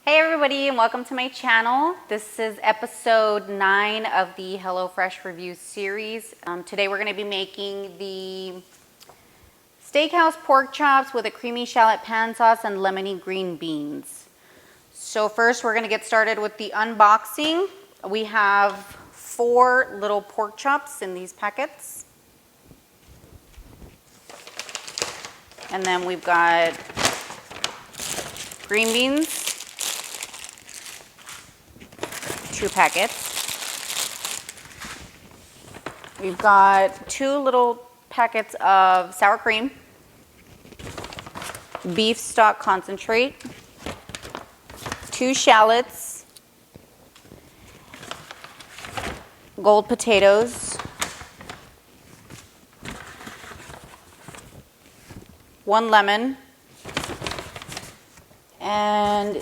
Hey everybody, and welcome to my channel. This is episode 9 of the HelloFresh review series. Today we're going to be making the Steakhouse pork chops with a creamy shallot pan sauce and lemony green beans. So first we're going to get started with the unboxing. We have 4 little pork chops in these packets. And then we've got green beans. 2 packets. We've got 2 little packets of sour cream, beef stock concentrate, 2 shallots, gold potatoes, 1 lemon, and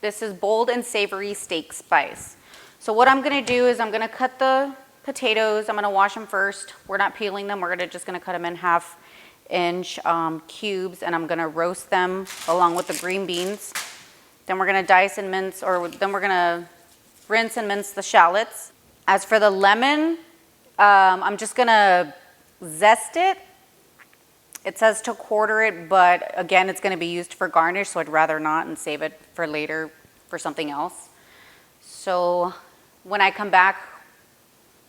this is bold and savory steak spice. So what I'm gonna do is I'm gonna cut the potatoes. I'm gonna wash them first. We're not peeling them. We're just gonna cut them in 1/2-inch cubes, and I'm gonna roast them along with the green beans. Then we're gonna dice and mince, then we're gonna rinse and mince the shallots. As for the lemon, I'm just gonna zest it. It says to quarter it, but again, it's gonna be used for garnish, so I'd rather not and save it for later for something else. So when I come back,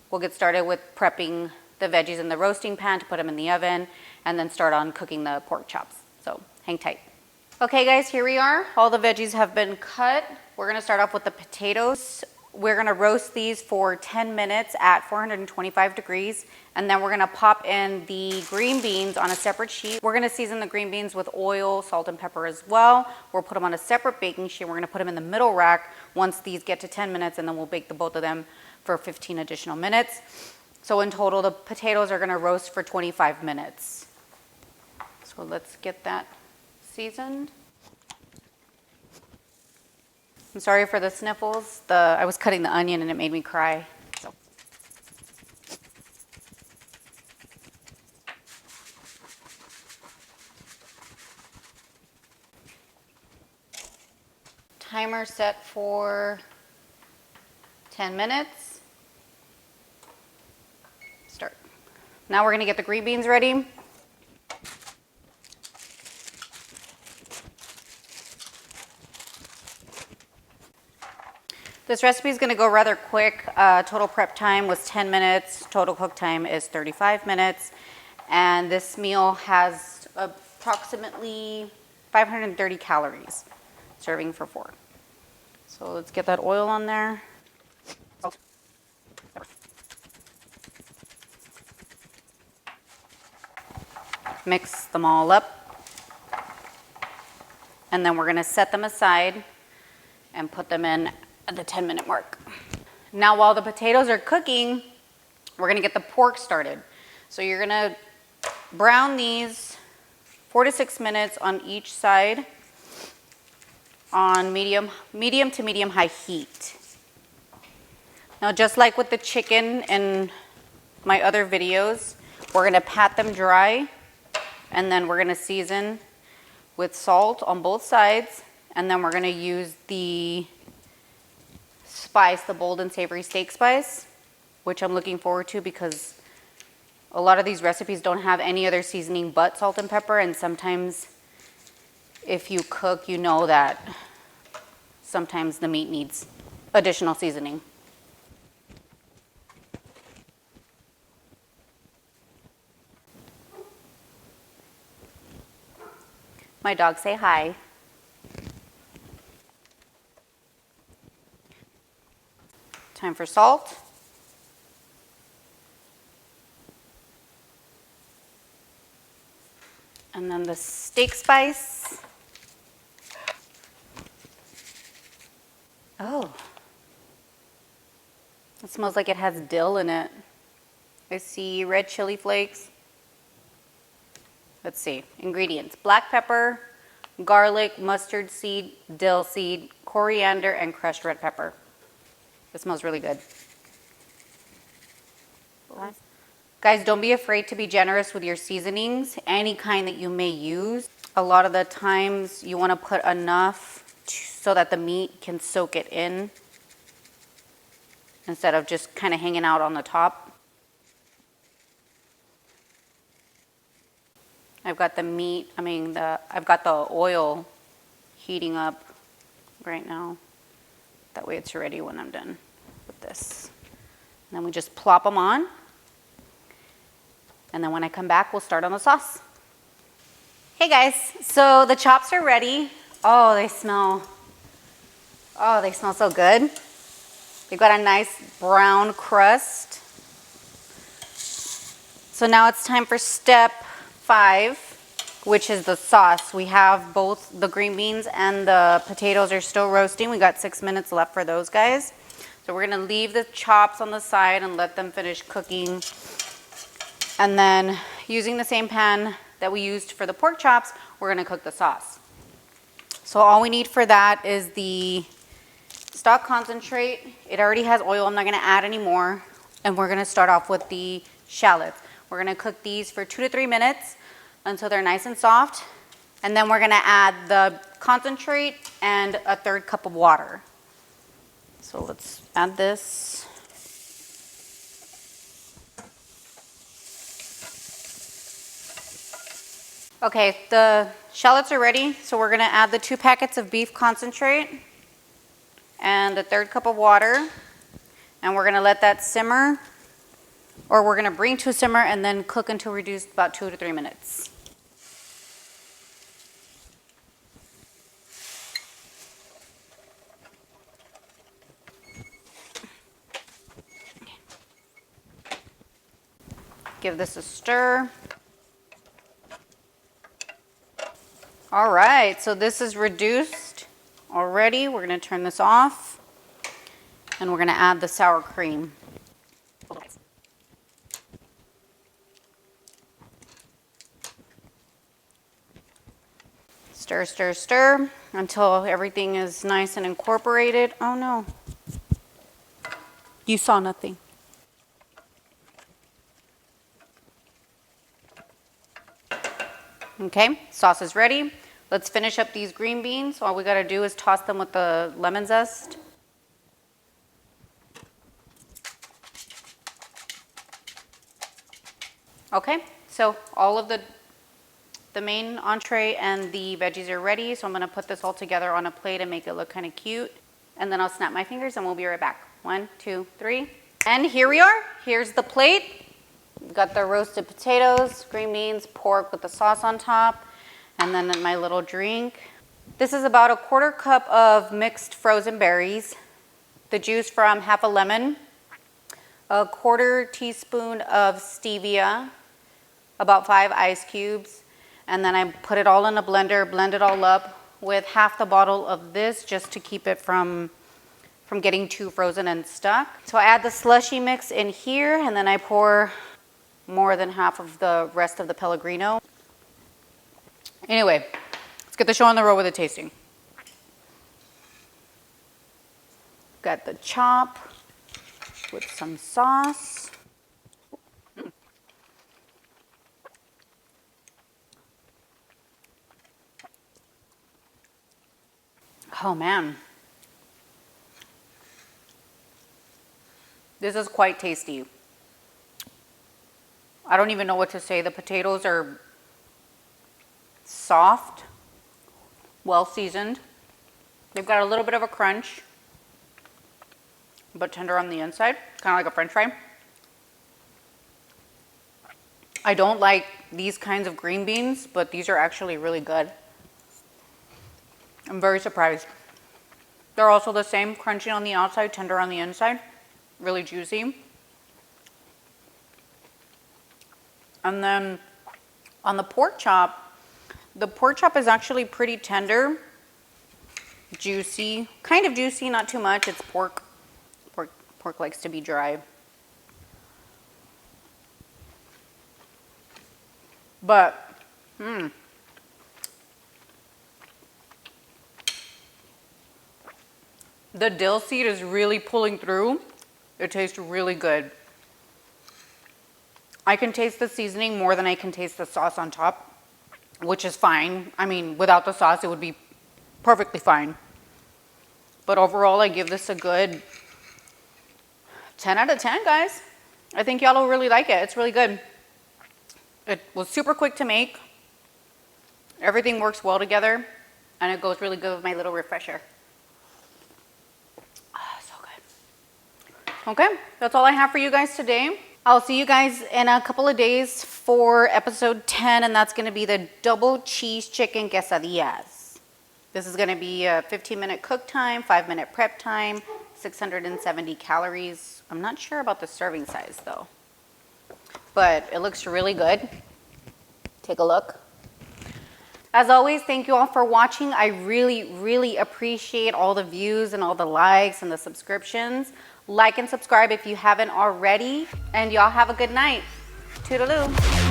we'll get started with prepping the veggies in the roasting pan to put them in the oven and then start on cooking the pork chops. So hang tight. Okay guys, here we are. All the veggies have been cut. We're gonna start off with the potatoes. We're gonna roast these for 10 minutes at 425 degrees, and then we're gonna pop in the green beans on a separate sheet. We're gonna season the green beans with oil, salt, and pepper as well. We'll put them on a separate baking sheet. We're gonna put them in the middle rack once these get to 10 minutes, and then we'll bake the both of them for 15 additional minutes. So in total, the potatoes are gonna roast for 25 minutes. So let's get that seasoned. I'm sorry for the sniffles. I was cutting the onion and it made me cry. So. Timer set for 10 minutes. Start. Now we're going to get the green beans ready. This recipe is going to go rather quick. Total prep time was 10 minutes. Total cook time is 35 minutes. And this meal has approximately 530 calories, serving for 4. So let's get that oil on there. Mix them all up. And then we're going to set them aside and put them in at the 10-minute mark. Now while the potatoes are cooking, we're gonna get the pork started. So you're gonna brown these 4 to 6 minutes on each side on medium to medium high heat. Now just like with the chicken in my other videos, we're gonna pat them dry, and then we're gonna season with salt on both sides, and then we're gonna use the spice, the bold and savory steak spice, which I'm looking forward to because a lot of these recipes don't have any other seasoning but salt and pepper, and sometimes if you cook, you know that sometimes the meat needs additional seasoning. My dogs say hi. Time for salt. And then the steak spice. Oh, it smells like it has dill in it. I see red chili flakes. Let's see, ingredients: black pepper, garlic, mustard seed, dill seed, coriander, and crushed red pepper. It smells really good. Guys, don't be afraid to be generous with your seasonings, any kind that you may use. A lot of the times you want to put enough so that the meat can soak it in instead of just kind of hanging out on the top. I've got the meat, I've got the oil heating up right now. That way it's ready when I'm done with this. And then we just plop them on. And then when I come back, we'll start on the sauce. Hey guys, so the chops are ready. Oh, they smell so good. They've got a nice brown crust. So now it's time for step 5, which is the sauce. We have both the green beans and the potatoes are still roasting. We got 6 minutes left for those guys. So we're gonna leave the chops on the side and let them finish cooking. And then using the same pan that we used for the pork chops, we're gonna cook the sauce. So all we need for that is the stock concentrate. It already has oil, I'm not gonna add any more. And we're gonna start off with the shallots. We're gonna cook these for 2 to 3 minutes until they're nice and soft. And then we're gonna add the concentrate and a 1/3 cup of water. So let's add this. Okay, the shallots are ready. So we're gonna add the 2 packets of beef concentrate and a 1/3 cup of water. And we're gonna let that simmer, or we're gonna bring to a simmer and then cook until reduced about 2 to 3 minutes. Give this a stir. All right, so this is reduced already. We're gonna turn this off and we're gonna add the sour cream. Stir, stir, stir until everything is nice and incorporated. Oh no, you saw nothing. Okay, sauce is ready. Let's finish up these green beans. All we gotta do is toss them with the lemon zest. Okay, so all of the main entree and the veggies are ready. So I'm gonna put this all together on a plate and make it look kind of cute. And then I'll snap my fingers and we'll be right back. 1, 2, 3. And here we are. Here's the plate. We've got the roasted potatoes, green beans, pork with the sauce on top, and then my little drink. This is about a 1/4 cup of mixed frozen berries, the juice from half a lemon, a 1/4 teaspoon of stevia, about 5 ice cubes, and then I put it all in a blender, blend it all up with half the bottle of this just to keep it from getting too frozen and stuck. So I add the slushy mix in here, and then I pour more than half of the rest of the Pellegrino. Anyway, let's get the show on the road with the tasting. Got the chop with some sauce. Oh man. This is quite tasty. I don't even know what to say. The potatoes are soft, well seasoned. They've got a little bit of a crunch, but tender on the inside, kind of like a French fry. I don't like these kinds of green beans, but these are actually really good. I'm very surprised. They're also the same, crunchy on the outside, tender on the inside, really juicy. And then on the pork chop is actually pretty tender, juicy, kind of juicy, not too much. It's pork. Pork likes to be dry. But, the dill seed is really pulling through. It tastes really good. I can taste the seasoning more than I can taste the sauce on top, which is fine. I mean, without the sauce, it would be perfectly fine. But overall, I give this a good 10 out of 10, guys. I think y'all will really like it. It's really good. It was super quick to make. Everything works well together, and it goes really good with my little refresher. So good. Okay, that's all I have for you guys today. I'll see you guys in a couple of days for episode 10, and that's going to be the double cheese chicken quesadillas. This is going to be a 15-minute cook time, 5-minute prep time, 670 calories. I'm not sure about the serving size though, but it looks really good. Take a look. As always, thank you all for watching. I really, really appreciate all the views and all the likes and the subscriptions. Like and subscribe if you haven't already, and y'all have a good night. Toodaloo.